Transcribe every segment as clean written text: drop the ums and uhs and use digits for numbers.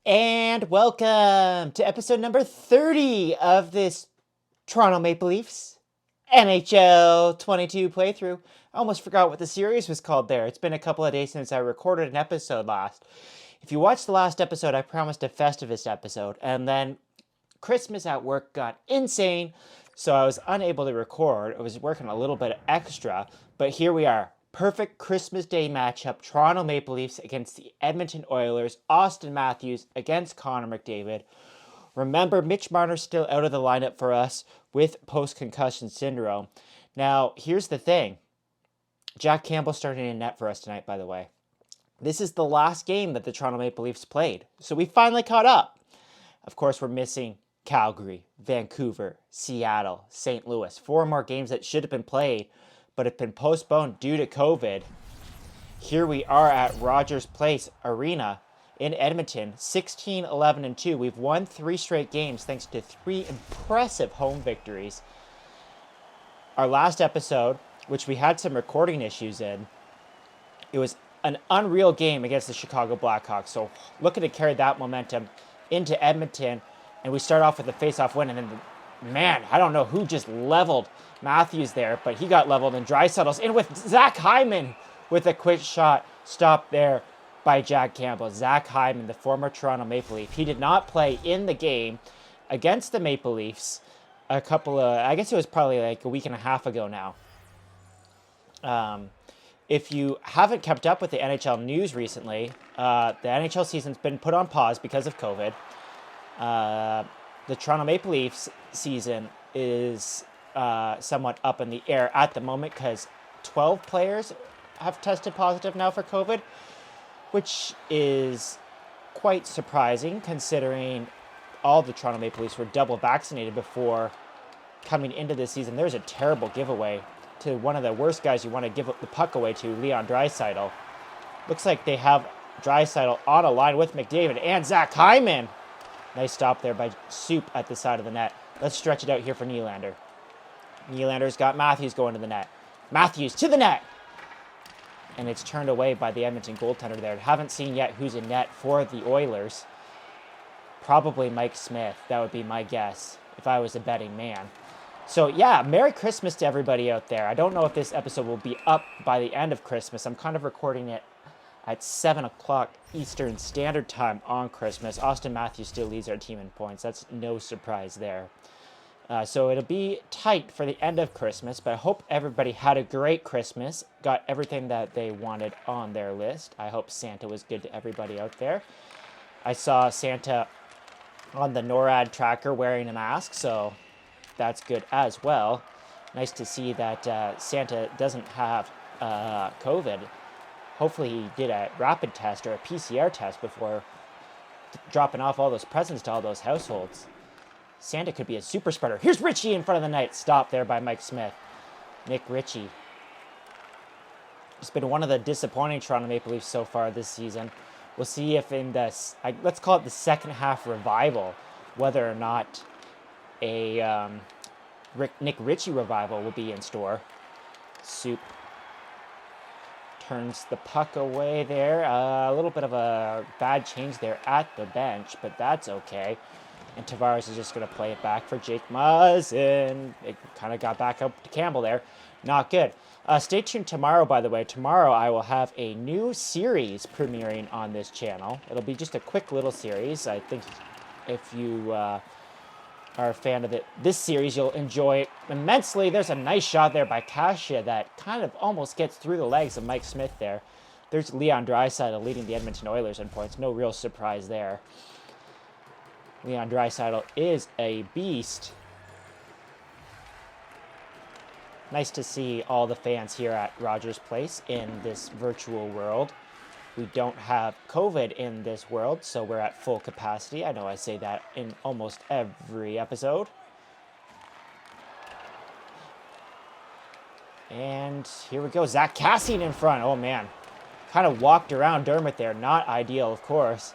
And welcome to episode number 30 of this Toronto Maple Leafs NHL 22 playthrough. I almost forgot what the series was called there. It's been a couple of days since I recorded an episode last. If you watched the last episode, I promised a Festivus episode, and then Christmas at work got insane, so I was unable to record. I was working a little bit extra, but here we are. Perfect Christmas Day matchup. Toronto Maple Leafs against the Edmonton Oilers. Auston Matthews against Connor McDavid. Remember, Mitch Marner's still out of the lineup for us with post-concussion syndrome. Now, here's the thing. Jack Campbell starting in net for us tonight, by the way. This is the last game that the Toronto Maple Leafs played, so we finally caught up. Of course, we're missing Calgary, Vancouver, Seattle, St. Louis. 4 more games that should have been played, but have been postponed due to COVID. Here we are at Rogers Place Arena in Edmonton, 16-11-2. We've won 3 straight games thanks to 3 impressive home victories. Our last episode, which we had some recording issues in, it was an unreal game against the Chicago Blackhawks. So looking to carry that momentum into Edmonton, and we start off with a face-off win, and then, man, I don't know who just leveled Matthews there, but he got leveled, and Draisaitl's in with Zach Hyman with a quick shot stopped there by Jack Campbell. Zach Hyman, the former Toronto Maple Leaf, he did not play in the game against the Maple Leafs I guess it was probably like a week and a half ago now. If you haven't kept up with the NHL news recently, the NHL season's been put on pause because of COVID. The Toronto Maple Leafs season is somewhat up in the air at the moment because 12 players have tested positive now for COVID, which is quite surprising considering all the Toronto Maple Leafs were double vaccinated before coming into this season. There's a terrible giveaway to one of the worst guys you want to give the puck away to, Leon Draisaitl. Looks like they have Draisaitl on a line with McDavid and Zach Hyman. Nice stop there by Soup at the side of the net. Let's stretch it out here for Nylander. Nylander's got Matthews going to the net. Matthews to the net! And it's turned away by the Edmonton goaltender there. Haven't seen yet who's in net for the Oilers. Probably Mike Smith. That would be my guess if I was a betting man. So yeah, Merry Christmas to everybody out there. I don't know if this episode will be up by the end of Christmas. I'm kind of recording it at 7 o'clock Eastern Standard Time on Christmas. Auston Matthews still leads our team in points. That's no surprise there. So it'll be tight for the end of Christmas, but I hope everybody had a great Christmas, got everything that they wanted on their list. I hope Santa was good to everybody out there. I saw Santa on the NORAD tracker wearing a mask, so that's good as well. Nice to see that Santa doesn't have COVID. Hopefully he did a rapid test or a PCR test before dropping off all those presents to all those households. Santa could be a super spreader. Here's Ritchie in front of the net. Stopped there by Mike Smith. Nick Ritchie. It's been one of the disappointing Toronto Maple Leafs so far this season. We'll see if in this, let's call it the second half revival, whether or not a Nick Ritchie revival will be in store. Soup turns the puck away there. A little bit of a bad change there at the bench, but that's okay. And Tavares is just going to play it back for Jake Muzzin. It kind of got back up to Campbell there. Not good. Stay tuned tomorrow, by the way. Tomorrow I will have a new series premiering on this channel. It'll be just a quick little series. I think if you are a fan of this series, you'll enjoy it immensely. There's a nice shot there by Kasia that kind of almost gets through the legs of Mike Smith there. There's Leon Draisaitl leading the Edmonton Oilers in points. No real surprise there. Leon Draisaitl is a beast. Nice to see all the fans here at Rogers Place in this virtual world. We don't have COVID in this world, so we're at full capacity. I know I say that in almost every episode. And here we go. Zach Kassian in front. Oh, man. Kind of walked around Dermott there. Not ideal, of course.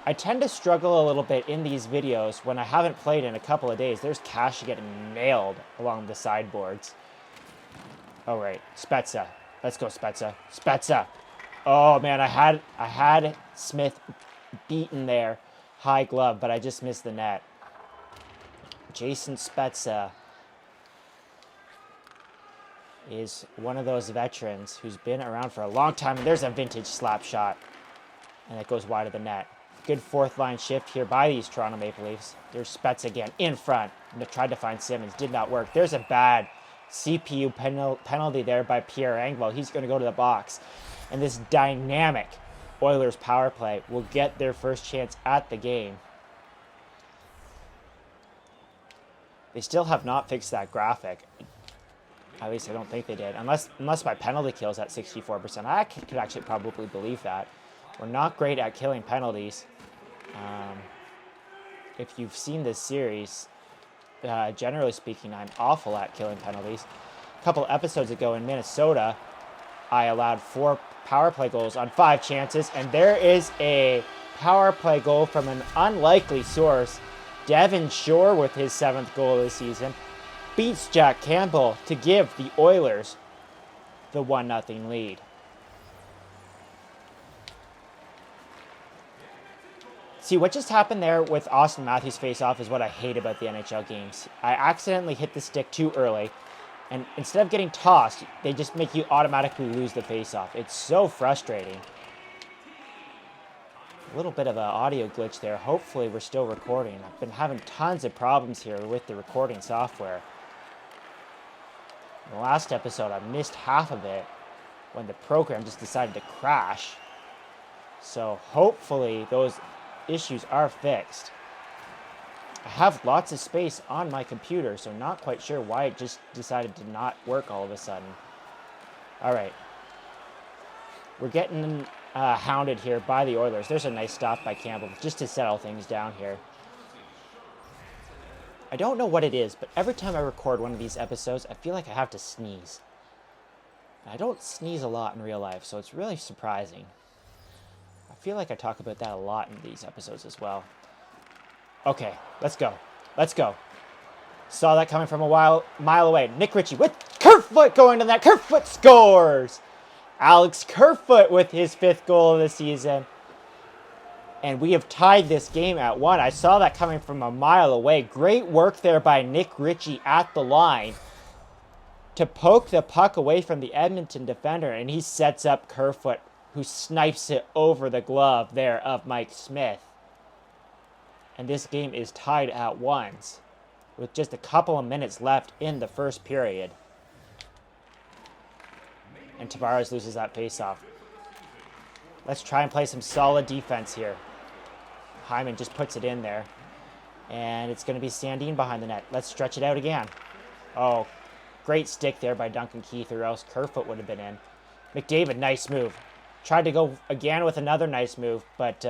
I tend to struggle a little bit in these videos when I haven't played in a couple of days. There's Kasia getting nailed along the sideboards. Oh, right. Spezza. Let's go, Spezza. Spezza. Oh, man, I had Smith beaten there. High glove, but I just missed the net. Jason Spezza is one of those veterans who's been around for a long time. And there's a vintage slap shot. And it goes wide of the net. Good fourth line shift here by these Toronto Maple Leafs. There's Spezza again in front. And tried to find Simmons. Did not work. There's a bad CPU penalty there by Pierre Engvall. He's going to go to the box. And this dynamic Oilers power play will get their first chance at the game. They still have not fixed that graphic. At least I don't think they did. Unless my penalty kill's at 64%. I could actually probably believe that. We're not great at killing penalties. If you've seen this series, generally speaking, I'm awful at killing penalties. A couple episodes ago in Minnesota, I allowed 4 power play goals on 5 chances, and there is a power play goal from an unlikely source. Devin Shore, with his 7th goal of the season, beats Jack Campbell to give the Oilers the 1-0 lead. See, what just happened there with Austin Matthews' face-off is what I hate about the NHL games. I accidentally hit the stick too early, and instead of getting tossed, they just make you automatically lose the face-off. It's so frustrating. A little bit of an audio glitch there. Hopefully we're still recording. I've been having tons of problems here with the recording software. In the last episode, I missed half of it when the program just decided to crash. So hopefully those issues are fixed. I have lots of space on my computer, so not quite sure why it just decided to not work all of a sudden. All right. We're getting hounded here by the Oilers. There's a nice stop by Campbell just to settle things down here. I don't know what it is, but every time I record one of these episodes, I feel like I have to sneeze. I don't sneeze a lot in real life, so it's really surprising. I feel like I talk about that a lot in these episodes as well. Okay, let's go. Let's go. Saw that coming from a mile away. Nick Ritchie with Kerfoot going to that. Kerfoot scores! Alex Kerfoot with his 5th goal of the season. And we have tied this game at 1. I saw that coming from a mile away. Great work there by Nick Ritchie at the line to poke the puck away from the Edmonton defender. And he sets up Kerfoot, who snipes it over the glove there of Mike Smith. And this game is tied at 1 with just a couple of minutes left in the first period. And Tavares loses that faceoff. Let's try and play some solid defense here. Hyman just puts it in there. And it's going to be Sandin behind the net. Let's stretch it out again. Oh, great stick there by Duncan Keith, or else Kerfoot would have been in. McDavid, nice move. Tried to go again with another nice move, but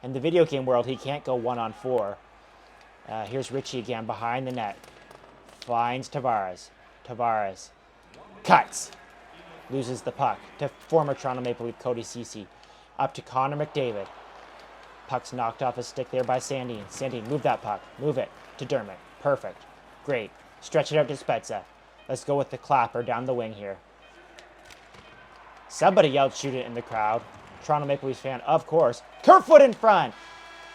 in the video game world, he can't go 1-on-4. Here's Ritchie again behind the net. Finds Tavares. Tavares cuts. Loses the puck to former Toronto Maple Leaf Cody Ceci. Up to Connor McDavid. Puck's knocked off his stick there by Sandin. Sandin, move that puck. Move it to Dermott. Perfect. Great. Stretch it out to Spezza. Let's go with the clapper down the wing here. Somebody yelled shoot it in the crowd. Toronto Maple Leafs fan, of course. Kerfoot in front.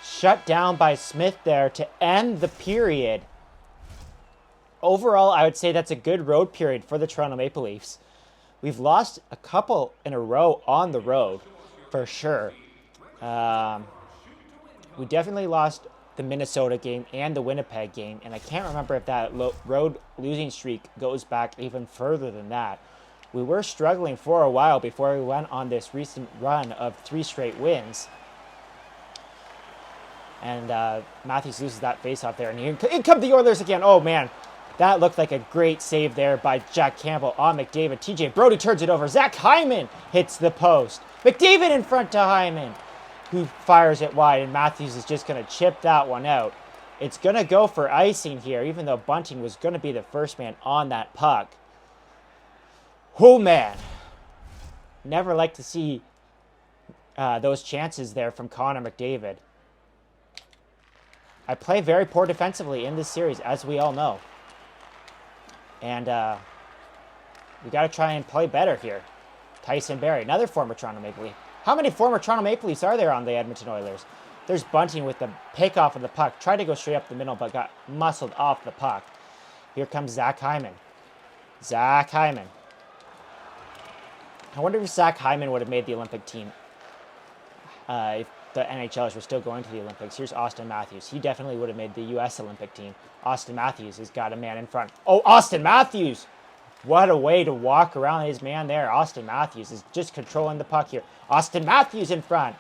Shut down by Smith there to end the period. Overall, I would say that's a good road period for the Toronto Maple Leafs. We've lost a couple in a row on the road, for sure. We definitely lost the Minnesota game and the Winnipeg game, and I can't remember if that road losing streak goes back even further than that. We were struggling for a while before we went on this recent run of 3 straight wins. And Matthews loses that faceoff there, and in come the Oilers again. Oh, man. That looked like a great save there by Jack Campbell on McDavid. TJ Brodie turns it over. Zach Hyman hits the post. McDavid in front to Hyman, who fires it wide, and Matthews is just going to chip that one out. It's going to go for icing here, even though Bunting was going to be the first man on that puck. Oh, man. Never like to see those chances there from Connor McDavid. I play very poor defensively in this series, as we all know. And we got to try and play better here. Tyson Barrie, another former Toronto Maple Leaf. How many former Toronto Maple Leafs are there on the Edmonton Oilers? There's Bunting with the pick off of the puck. Tried to go straight up the middle, but got muscled off the puck. Here comes Zach Hyman. Zach Hyman. I wonder if Zach Hyman would have made the Olympic team if the NHLers were still going to the Olympics. Here's Austin Matthews. He definitely would have made the U.S. Olympic team. Austin Matthews has got a man in front. Oh, Austin Matthews! What a way to walk around his man there. Austin Matthews is just controlling the puck here. Austin Matthews in front.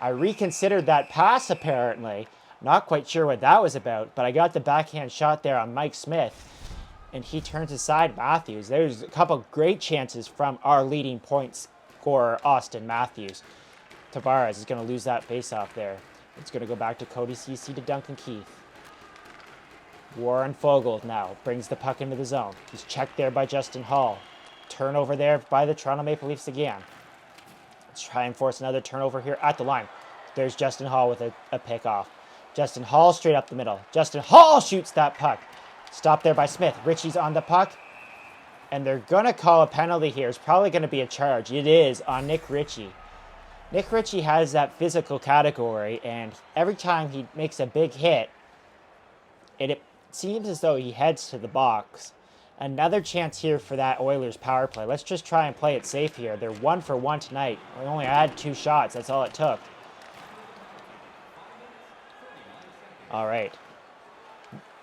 I reconsidered that pass, apparently. Not quite sure what that was about, but I got the backhand shot there on Mike Smith, and he turns aside Matthews. There's a couple great chances from our leading point scorer, Austin Matthews. Tavares is going to lose that faceoff there. It's going to go back to Cody Ceci to Duncan Keith. Warren Foegele now brings the puck into the zone. He's checked there by Justin Hall. Turnover there by the Toronto Maple Leafs again. Let's try and force another turnover here at the line. There's Justin Hall with a pick off. Justin Hall straight up the middle. Justin Hall shoots that puck. Stopped there by Smith. Ritchie's on the puck. And they're going to call a penalty here. It's probably going to be a charge. It is on Nick Ritchie. Nick Ritchie has that physical category, and every time he makes a big hit, it seems as though he heads to the box. Another chance here for that Oilers power play. Let's just try and play it safe here. They're 1 for 1 tonight. We only had 2 shots. That's all it took. All right.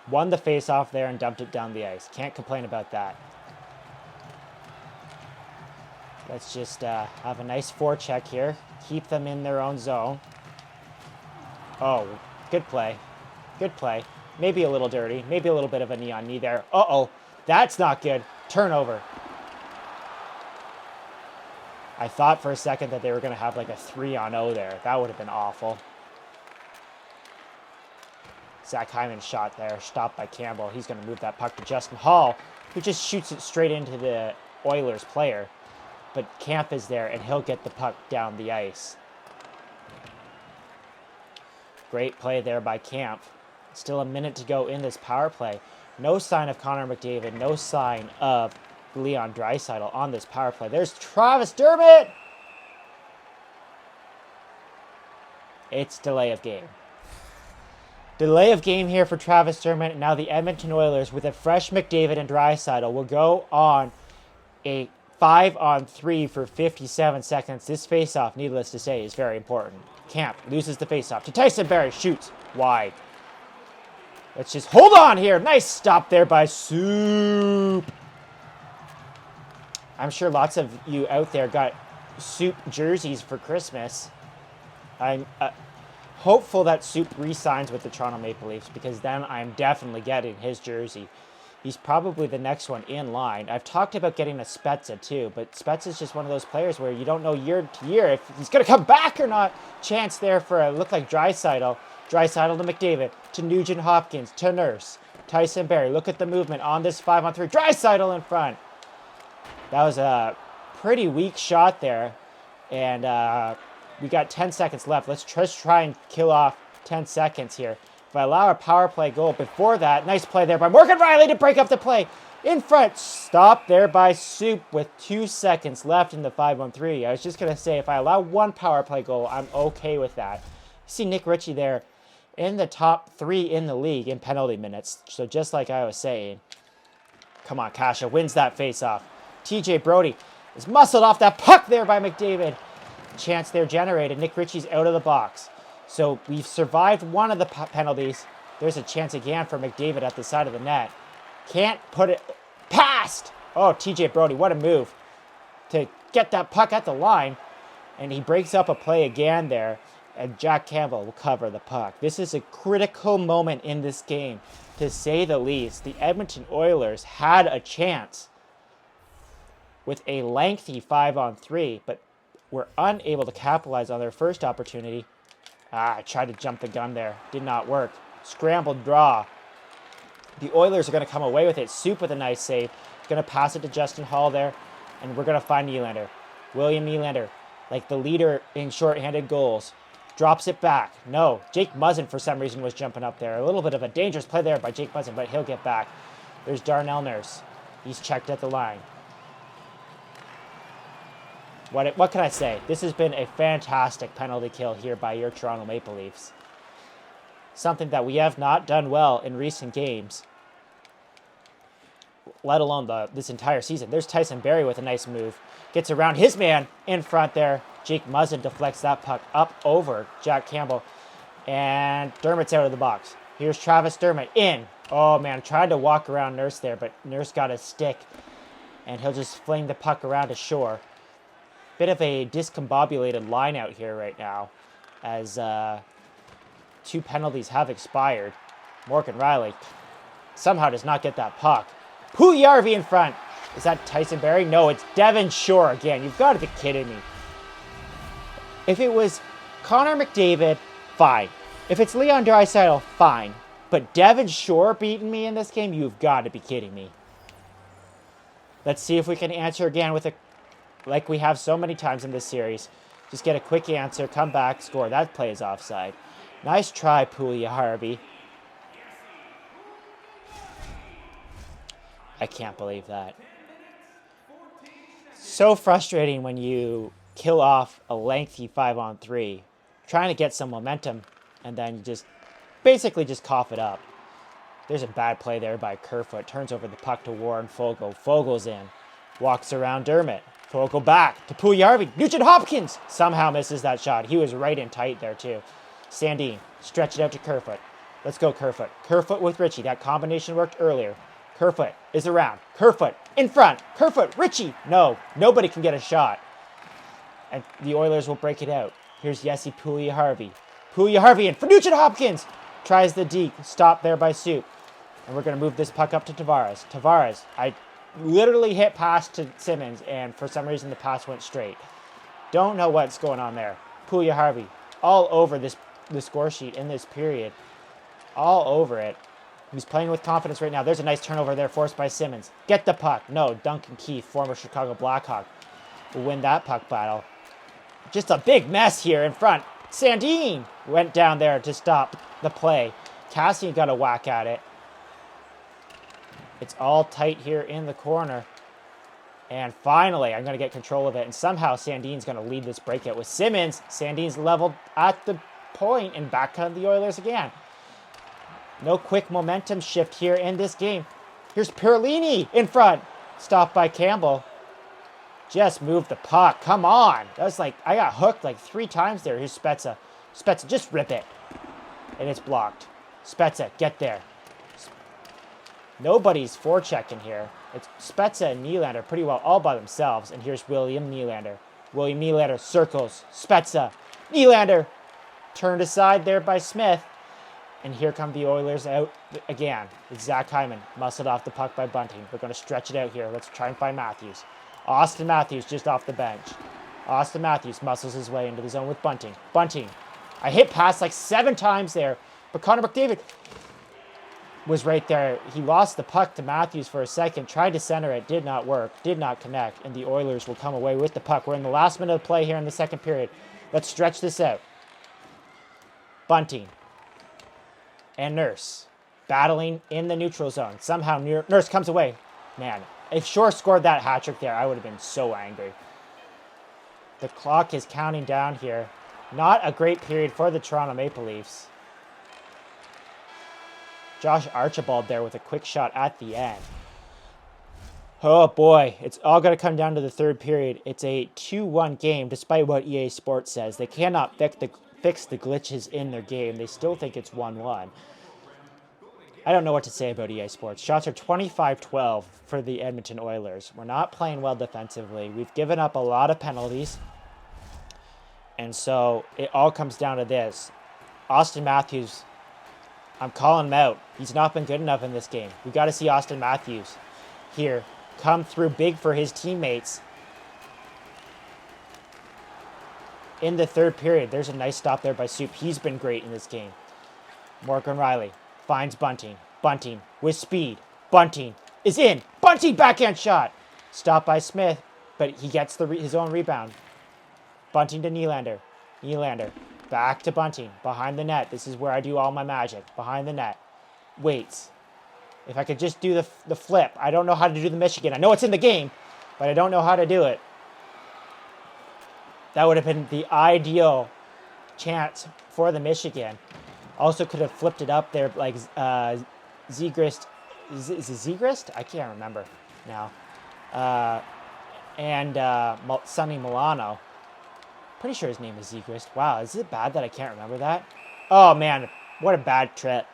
Won the face-off there and dumped it down the ice. Can't complain about that. Let's just have a nice forecheck here. Keep them in their own zone. Oh, good play. Good play. Maybe a little dirty. Maybe a little bit of a knee on knee there. Uh-oh. That's not good. Turnover. I thought for a second that they were going to have like a 3-on-0 there. That would have been awful. Zach Hyman shot there. Stopped by Campbell. He's going to move that puck to Justin Hall, who just shoots it straight into the Oilers player. But Camp is there, and he'll get the puck down the ice. Great play there by Camp. Still a minute to go in this power play. No sign of Connor McDavid. No sign of Leon Draisaitl on this power play. There's Travis Dermott! It's delay of game. Delay of game here for Travis Dermott. Now the Edmonton Oilers, with a fresh McDavid and Draisaitl, will go on a 5-on-3 for 57 seconds. This faceoff, needless to say, is very important. Camp loses the faceoff to Tyson Barrie. Shoots wide. Let's just hold on here. Nice stop there by Soup. I'm sure lots of you out there got Soup jerseys for Christmas. I'm hopeful that Soup re-signs with the Toronto Maple Leafs, because then I'm definitely getting his jersey. He's probably the next one in line. I've talked about getting a Spezza too, but Spezza's just one of those players where you don't know year to year if he's going to come back or not. Chance there for a look like Draisaitl. Draisaitl to McDavid, to Nugent Hopkins, to Nurse. Tyson Barrie, look at the movement on this 5-on-3. Draisaitl in front. That was a pretty weak shot there. And we got 10 seconds left. Let's just try and kill off 10 seconds here. If I allow a power play goal before that, nice play there by Morgan Rielly to break up the play. In front, stop there by Soup with 2 seconds left in the 5-on-3. I was just going to say, if I allow one power play goal, I'm okay with that. You see Nick Ritchie there in the top 3 in the league in penalty minutes. So just like I was saying, come on, Kasha wins that faceoff. TJ Brodie is muscled off that puck there by McDavid. Chance there generated. Nick Ritchie's out of the box. So we've survived one of the penalties. There's a chance again for McDavid at the side of the net. Can't put it past. Oh, TJ Brodie, what a move to get that puck at the line. And he breaks up a play again there. And Jack Campbell will cover the puck. This is a critical moment in this game, to say the least. The Edmonton Oilers had a chance with a lengthy 5-on-3, but were unable to capitalize on their first opportunity. I tried to jump the gun there. Did not work. Scrambled draw. The Oilers are going to come away with it. Soup with a nice save. Going to pass it to Justin Hall there. And we're going to find Nylander. William Nylander, like the leader in shorthanded goals. Drops it back. No. Jake Muzzin, for some reason, was jumping up there. A little bit of a dangerous play there by Jake Muzzin, but he'll get back. There's Darnell Nurse. He's checked at the line. What can I say? This has been a fantastic penalty kill here by your Toronto Maple Leafs. Something that we have not done well in recent games, let alone this entire season. There's Tyson Barrie with a nice move. Gets around his man in front there. Jake Muzzin deflects that puck up over Jack Campbell. And Dermott's out of the box. Here's Travis Dermott in. Oh, man, tried to walk around Nurse there, but Nurse got a stick. And he'll just fling the puck around to shore. Bit of a discombobulated line out here right now, as 2 penalties have expired. Morgan Rielly somehow does not get that puck. Puljujarvi in front. Is that Tyson Barrie? No, it's Devin Shore again. You've got to be kidding me. If it was Connor McDavid, fine. If it's Leon Draisaitl, fine. But Devin Shore beating me in this game? You've got to be kidding me. Let's see if we can answer again with like we have so many times in this series. Just get a quick answer, come back, score. That play is offside. Nice try, Puljujarvi. I can't believe that. So frustrating when you kill off a lengthy 5-on-3, trying to get some momentum, and then you just basically just cough it up. There's a bad play there by Kerfoot. Turns over the puck to Warren Foegele. Fogel's in. Walks around Dermott. Foegele back to Puljujarvi. Nugent Hopkins somehow misses that shot. He was right in tight there too. Sandin, stretch it out to Kerfoot. Let's go, Kerfoot. Kerfoot with Ritchie. That combination worked earlier. Kerfoot is around. Kerfoot in front. Kerfoot, Ritchie. No, nobody can get a shot. And the Oilers will break it out. Here's Jesse Puljujarvi. Puljujarvi in for Nugent Hopkins. Tries the deke. Stop there by Soup. And we're going to move this puck up to Tavares. Tavares, I literally hit pass to Simmons, and for some reason the pass went straight. Don't know what's going on there. Puljujarvi all over the score sheet in this period. All over it. He's playing with confidence right now. There's a nice turnover there forced by Simmons. Get the puck. No, Duncan Keith, former Chicago Blackhawk, will win that puck battle. Just a big mess here in front. Sandin went down there to stop the play. Cassian got a whack at it. It's all tight here in the corner. And finally, I'm going to get control of it. And somehow Sandin's going to lead this breakout with Simmons. Sandin's leveled at the point and back come the Oilers again. No quick momentum shift here in this game. Here's Perlini in front. Stopped by Campbell. Just move the puck. Come on. That was like, I got hooked like 3 times there. Here's Spezza. Spezza, just rip it. And it's blocked. Spezza, get there. Nobody's forechecking here. It's Spezza and Nylander pretty well all by themselves. And here's William Nylander. William Nylander circles. Spezza. Nylander. Turned aside there by Smith. And here come the Oilers out again. It's Zach Hyman. Muscled off the puck by Bunting. We're going to stretch it out here. Let's try and find Matthews. Austin Matthews just off the bench. Austin Matthews muscles his way into the zone with Bunting. Bunting. I hit past like 7 times there. But Connor McDavid was right there. He lost the puck to Matthews for a second. Tried to center it. Did not work. Did not connect. And the Oilers will come away with the puck. We're in the last minute of play here in the second period. Let's stretch this out. Bunting. And Nurse battling in the neutral zone. Somehow Nurse comes away. Man, if Shore scored that hat trick there, I would have been so angry. The clock is counting down here. Not a great period for the Toronto Maple Leafs. Josh Archibald there with a quick shot at the end. Oh boy, it's all going to come down to the third period. It's a 2-1 game, despite what EA Sports says. They cannot fix the glitches in their game. They still think it's 1-1. I don't know what to say about EA Sports. Shots are 25-12 for the Edmonton Oilers. We're not playing well defensively. We've given up a lot of penalties. And so it all comes down to this. Austin Matthews, I'm calling him out. He's not been good enough in this game. We got to see Austin Matthews here come through big for his teammates. In the third period, there's a nice stop there by Soup. He's been great in this game. Morgan Rielly finds Bunting. Bunting with speed. Bunting is in. Bunting backhand shot. Stopped by Smith, but he gets his own rebound. Bunting to Nylander. Nylander back to Bunting. Behind the net. This is where I do all my magic. Behind the net. Waits. If I could just do the flip. I don't know how to do the Michigan. I know it's in the game, but I don't know how to do it. That would have been the ideal chance for the Michigan. Also could have flipped it up there like Zegrist. Is it Zegrist? I can't remember now. And Sonny Milano. Pretty sure his name is Zegrist. Wow, is it bad that I can't remember that? Oh, man, what a bad trip.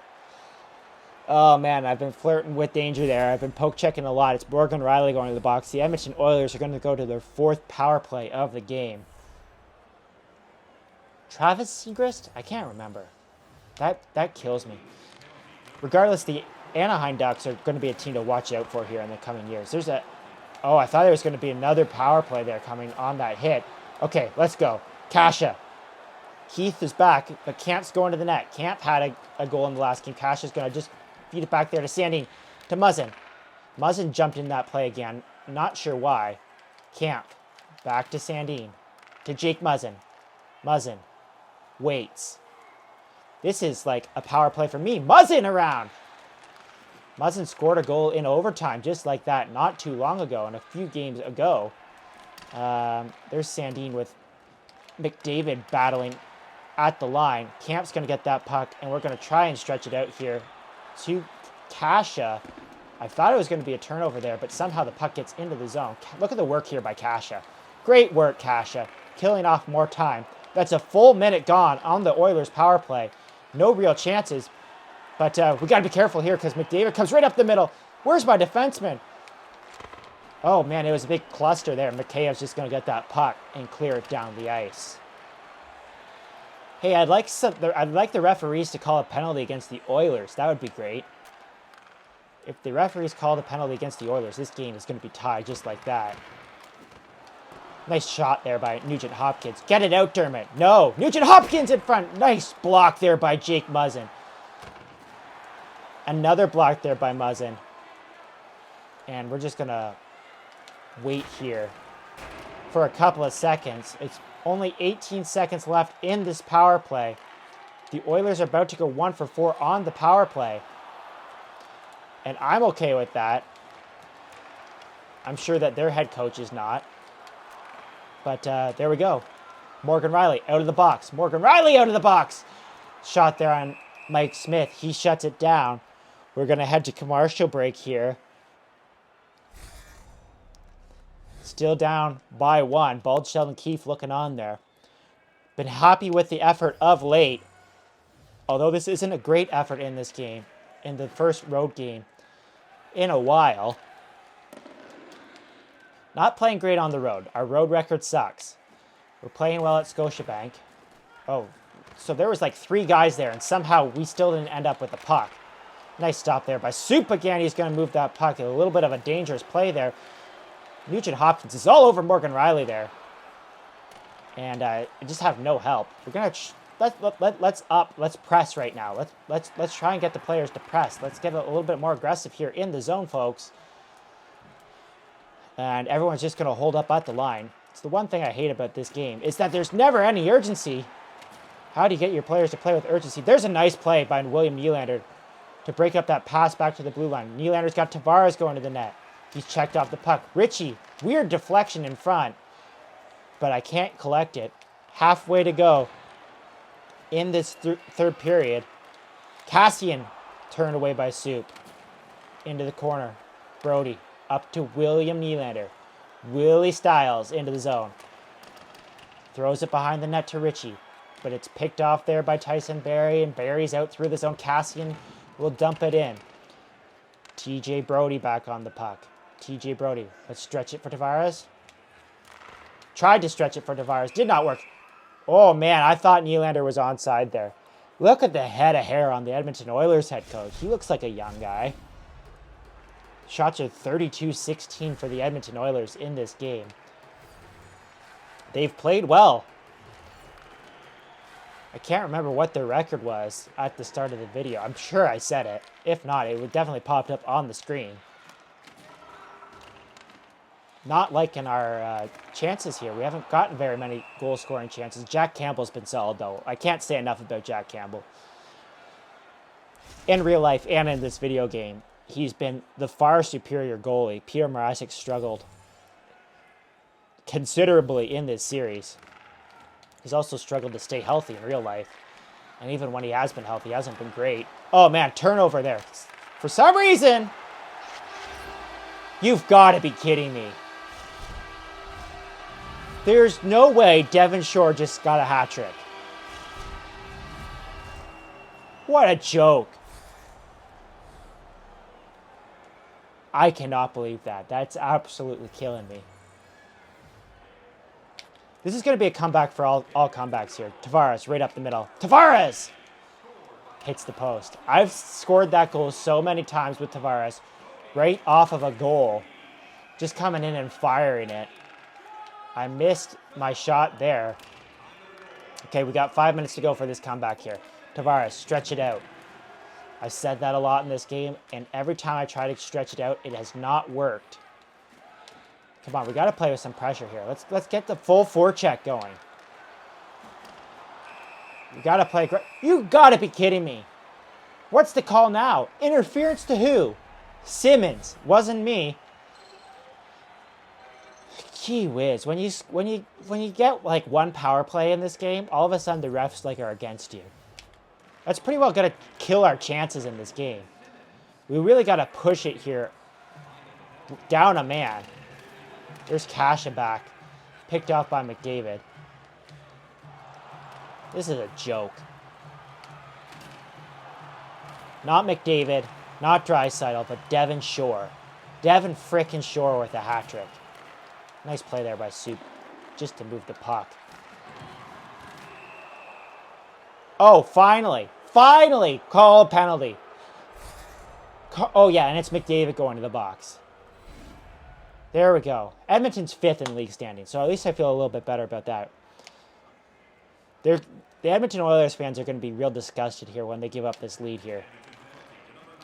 Oh, man, I've been flirting with danger there. I've been poke checking a lot. It's Morgan Riley going to the box. The Edmonton Oilers are going to go to their 4th power play of the game. Travis Zegrist? I can't remember. That kills me. Regardless, the Anaheim Ducks are going to be a team to watch out for here in the coming years. Oh, I thought there was going to be another power play there coming on that hit. Okay, let's go. Kasha. Keith is back, but Kamp's going to the net. Kamp had a goal in the last game. Kasha's going to just feed it back there to Sandin, to Muzzin. Muzzin jumped in that play again. Not sure why. Kamp. Back to Sandin. To Jake Muzzin. Muzzin. Waits. This is like a power play for me. Muzzin around. Muzzin scored a goal in overtime just like that not too long ago and a few games ago. There's Sandin with McDavid battling at the line. Kamp's going to get that puck, and we're going to try and stretch it out here to Kasha. I thought it was going to be a turnover there, but somehow the puck gets into the zone. Look at the work here by Kasha. Great work, Kasha. Killing off more time. That's a full minute gone on the Oilers' power play. No real chances, but we got to be careful here because McDavid comes right up the middle. Where's my defenseman? Oh, man, it was a big cluster there. Mikheyev's just going to get that puck and clear it down the ice. Hey, I'd like the referees to call a penalty against the Oilers. That would be great. If the referees called a penalty against the Oilers, this game is going to be tied just like that. Nice shot there by Nugent Hopkins. Get it out, Dermott. No, Nugent Hopkins in front. Nice block there by Jake Muzzin. Another block there by Muzzin. And we're just going to wait here for a couple of seconds. It's only 18 seconds left in this power play. The Oilers are about to go 1 for 4 on the power play. And I'm okay with that. I'm sure that their head coach is not. But there we go. Morgan Riley out of the box. Morgan Riley out of the box. Shot there on Mike Smith. He shuts it down. We're going to head to commercial break here. Still down by 1. Bald Sheldon Keefe looking on there. Been happy with the effort of late. Although this isn't a great effort in this game. In the first road game in a while. Not playing great on the road. Our road record sucks. We're playing well at Scotiabank. Oh, so there was like 3 guys there, and somehow we still didn't end up with the puck. Nice stop there by Soup again. He's going to move that puck. A little bit of a dangerous play there. Nugent Hopkins is all over Morgan Riley there. And I just have no help. We're going to let's press right now. Let's try and get the players to press. Let's get a little bit more aggressive here in the zone, folks. And everyone's just going to hold up at the line. It's the one thing I hate about this game is that there's never any urgency. How do you get your players to play with urgency? There's a nice play by William Nylander to break up that pass back to the blue line. Nylander's got Tavares going to the net. He's checked off the puck. Richie, weird deflection in front, but I can't collect it. Halfway to go in this third period. Kassian turned away by Soup. Into the corner. Brody up to William Nylander. Willie Styles into the zone. Throws it behind the net to Richie, but it's picked off there by Tyson Barrie, and Barrie's out through the zone. Kassian will dump it in. TJ Brody back on the puck. TJ Brody, let's stretch it for Tavares. Tried to stretch it for Tavares, did not work. Oh man, I thought Nylander was onside there. Look at the head of hair on the Edmonton Oilers head coach. He looks like a young guy. Shots are 32-16 for the Edmonton Oilers in this game. They've played well. I can't remember what their record was at the start of the video. I'm sure I said it. If not, it would definitely popped up on the screen. Not liking our chances here. We haven't gotten very many goal-scoring chances. Jack Campbell's been solid, though. I can't say enough about Jack Campbell. In real life and in this video game, he's been the far superior goalie. Peter Mrazek struggled considerably in this series. He's also struggled to stay healthy in real life. And even when he has been healthy, he hasn't been great. Oh, man, turnover there. For some reason, you've got to be kidding me. There's no way Devon Shore just got a hat trick. What a joke. I cannot believe that. That's absolutely killing me. This is going to be a comeback for all comebacks here. Tavares right up the middle. Tavares! Hits the post. I've scored that goal so many times with Tavares. Right off of a goal. Just coming in and firing it. I missed my shot there. Okay, we got 5 minutes to go for this comeback here. Tavares, stretch it out. I've said that a lot in this game, and every time I try to stretch it out, it has not worked. Come on, we got to play with some pressure here. Let's get the full forecheck going. You got to play. You got to be kidding me. What's the call now? Interference to who? Simmons. Wasn't me. Gee whiz. When you get like one power play in this game, all of a sudden the refs like are against you. That's pretty well going to kill our chances in this game. We really got to push it here. Down a man. There's Kasha picked off by McDavid. This is a joke. Not McDavid, not Draisaitl, but Devon Shore. Devon frickin' Shore with a hat trick. Nice play there by Soup, just to move the puck. Oh, finally. Finally! Call a penalty. Oh, yeah, and it's McDavid going to the box. There we go. Edmonton's 5th in league standing, so at least I feel a little bit better about that. The Edmonton Oilers fans are going to be real disgusted here when they give up this lead here.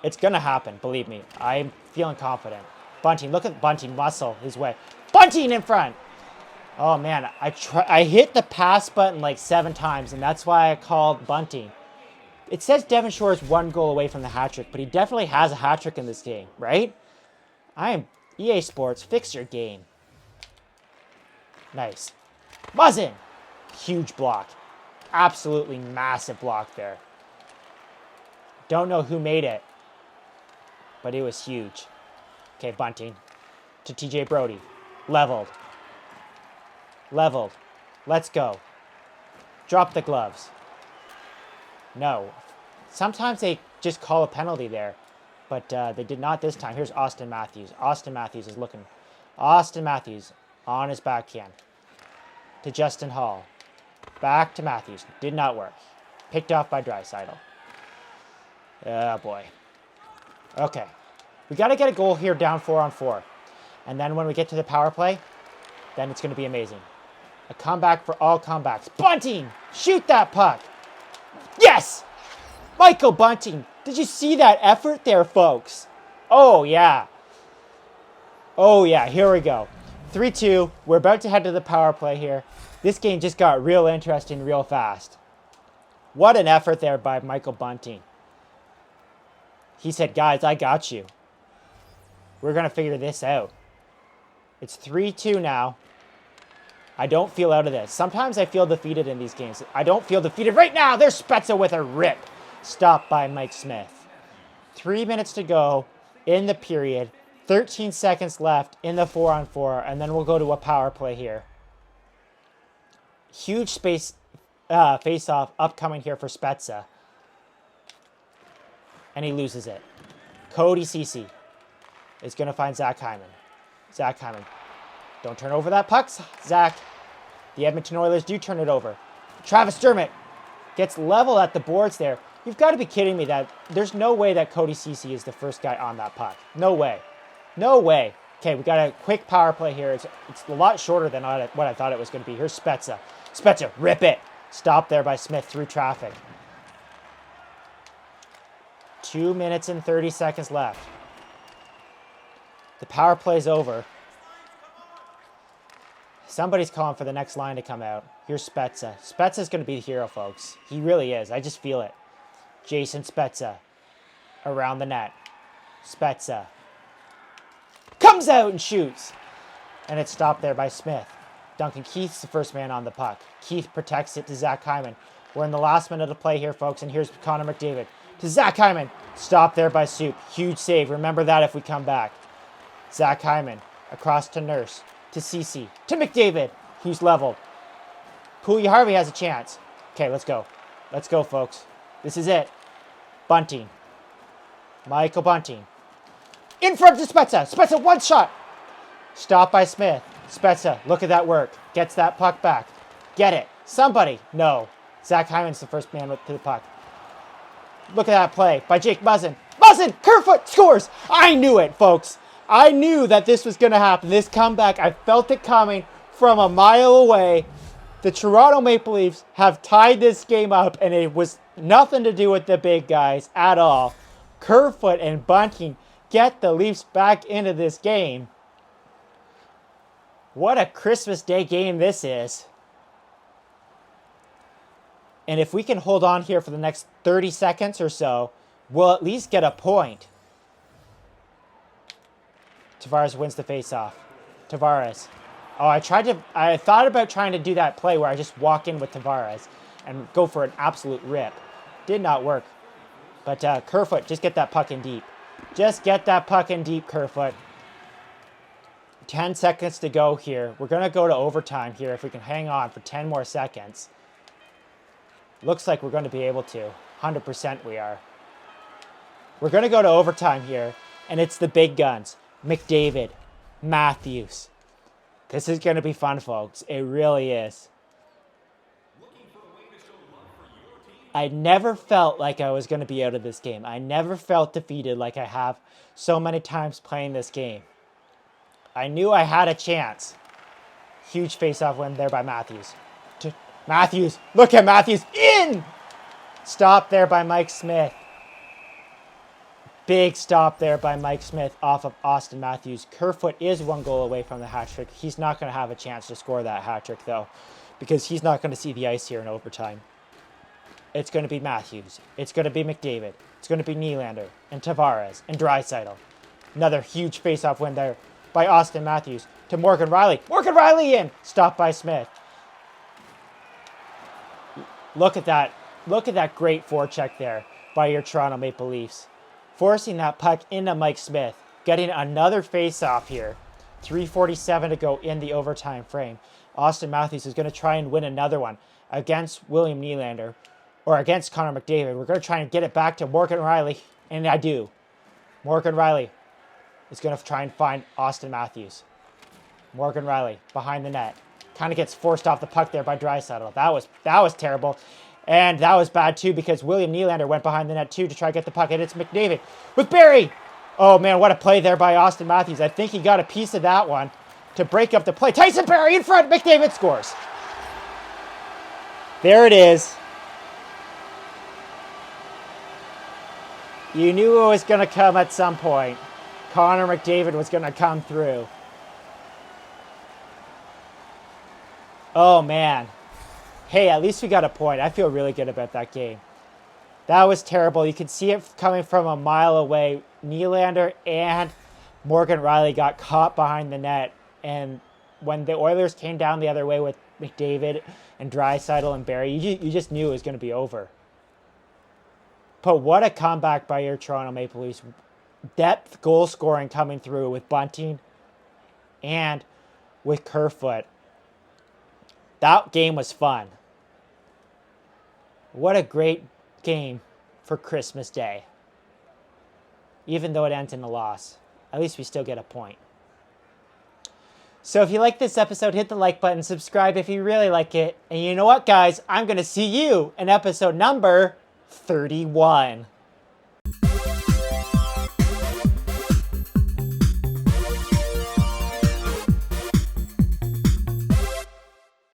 It's going to happen, believe me. I'm feeling confident. Bunting, look at Bunting muscle his way. Bunting in front! Oh, man, I hit the pass button like 7 times, and that's why I called Bunting. It says Devon Shore is 1 goal away from the hat trick, but he definitely has a hat trick in this game, right? EA Sports, fix your game. Nice. Muzzin! Huge block. Absolutely massive block there. Don't know who made it, but it was huge. Okay, Bunting. To TJ Brody. Leveled. Leveled. Let's go. Drop the gloves. No. Sometimes they just call a penalty there, but they did not this time. Here's Austin Matthews. Austin Matthews is looking. Austin Matthews on his backhand. To Justin Hall. Back to Matthews. Did not work. Picked off by Draisaitl. Oh, boy. Okay. We got to get a goal here down 4-on-4. And then when we get to the power play, then it's going to be amazing. A comeback for all comebacks. Bunting! Shoot that puck! Yes! Michael Bunting! Did you see that effort there, folks? Oh, yeah. Oh, yeah. Here we go. 3-2. We're about to head to the power play here. This game just got real interesting real fast. What an effort there by Michael Bunting. He said, guys, I got you. We're going to figure this out. It's 3-2 now. I don't feel out of this. Sometimes I feel defeated in these games. I don't feel defeated right now. There's Spezza with a rip. Stopped by Mike Smith. 3 minutes to go in the period. 13 seconds left in the 4-on-4. And then we'll go to a power play here. Huge face-off upcoming here for Spezza. And he loses it. Cody Ceci is going to find Zach Hyman. Zach Hyman. Don't turn over that puck, Zach. The Edmonton Oilers do turn it over. Travis Dermott gets level at the boards there. You've got to be kidding me that there's no way that Cody Ceci is the first guy on that puck. No way. No way. Okay, we got a quick power play here. It's a lot shorter than what I thought it was going to be. Here's Spezza. Spezza, rip it. Stopped there by Smith through traffic. 2 minutes and 30 seconds left. The power play's over. Somebody's calling for the next line to come out. Here's Spezza. Spezza's going to be the hero, folks. He really is. I just feel it. Jason Spezza. Around the net. Spezza. Comes out and shoots. And it's stopped there by Smith. Duncan Keith's the first man on the puck. Keith protects it to Zach Hyman. We're in the last minute of play here, folks, and here's Connor McDavid to Zach Hyman. Stop there by Soup. Huge save. Remember that if we come back. Zach Hyman across to Nurse, to Ceci, to McDavid, who's leveled. Puljujarvi has a chance. Okay, let's go. Let's go, folks. This is it. Bunting. Michael Bunting. In front to Spezza. Spezza, one shot. Stop by Smith. Spezza, look at that work. Gets that puck back. Get it. Somebody. No. Zach Hyman's the first man to the puck. Look at that play by Jake Muzzin. Muzzin! Kerfoot scores! I knew it, folks. I knew that this was going to happen. This comeback, I felt it coming from a mile away. The Toronto Maple Leafs have tied this game up, and it was nothing to do with the big guys at all. Kerfoot and Bunting get the Leafs back into this game. What a Christmas Day game this is. And if we can hold on here for the next 30 seconds or so, we'll at least get a point. Tavares wins the faceoff. Tavares. Oh, I thought about trying to do that play where I just walk in with Tavares and go for an absolute rip. Did not work. But Kerfoot, just get that puck in deep. Just get that puck in deep, Kerfoot. 10 seconds to go here. We're going to go to overtime here if we can hang on for 10 more seconds. Looks like we're going to be able to. 100% we are. We're going to go to overtime here, and it's the big guns. McDavid, Matthews. This is going to be fun, folks. It really is. I never felt like I was going to be out of this game. I never felt defeated like I have so many times playing this game. I knew I had a chance. Huge face-off win there by Matthews. Matthews. Look at Matthews. In! Stop there by Mike Smith. Big stop there by Mike Smith off of Austin Matthews. Kerfoot is one goal away from the hat trick. He's not going to have a chance to score that hat trick, though, because he's not going to see the ice here in overtime. It's going to be Matthews. It's going to be McDavid. It's going to be Nylander and Tavares and Draisaitl. Another huge face-off win there by Austin Matthews to Morgan Rielly. Morgan Rielly in! Stopped by Smith. Look at that. Look at that great forecheck there by your Toronto Maple Leafs. Forcing that puck into Mike Smith. Getting another face-off here. 3:47 to go in the overtime frame. Austin Matthews is going to try and win another one against William Nylander or against Connor McDavid. We're going to try and get it back to Morgan Rielly, and I do. Morgan Rielly is going to try and find Austin Matthews. Morgan Rielly behind the net. Kind of gets forced off the puck there by Draisaitl. That was terrible. And that was bad too because William Nylander went behind the net too to try to get the puck. And it's McDavid with Barrie. Oh man, what a play there by Austin Matthews. I think he got a piece of that one to break up the play. Tyson Barrie in front. McDavid scores. There it is. You knew it was going to come at some point. Connor McDavid was going to come through. Oh, man. Hey, at least we got a point. I feel really good about that game. That was terrible. You could see it coming from a mile away. Nylander and Morgan Rielly got caught behind the net. And when the Oilers came down the other way with McDavid and Draisaitl and Barrie, you just knew it was going to be over. But what a comeback by your Toronto Maple Leafs. Depth goal scoring coming through with Bunting and with Kerfoot. That game was fun. What a great game for Christmas Day. Even though it ends in a loss, at least we still get a point. So if you like this episode, hit the like button, subscribe if you really like it. And you know what, guys? I'm going to see you in episode number 31.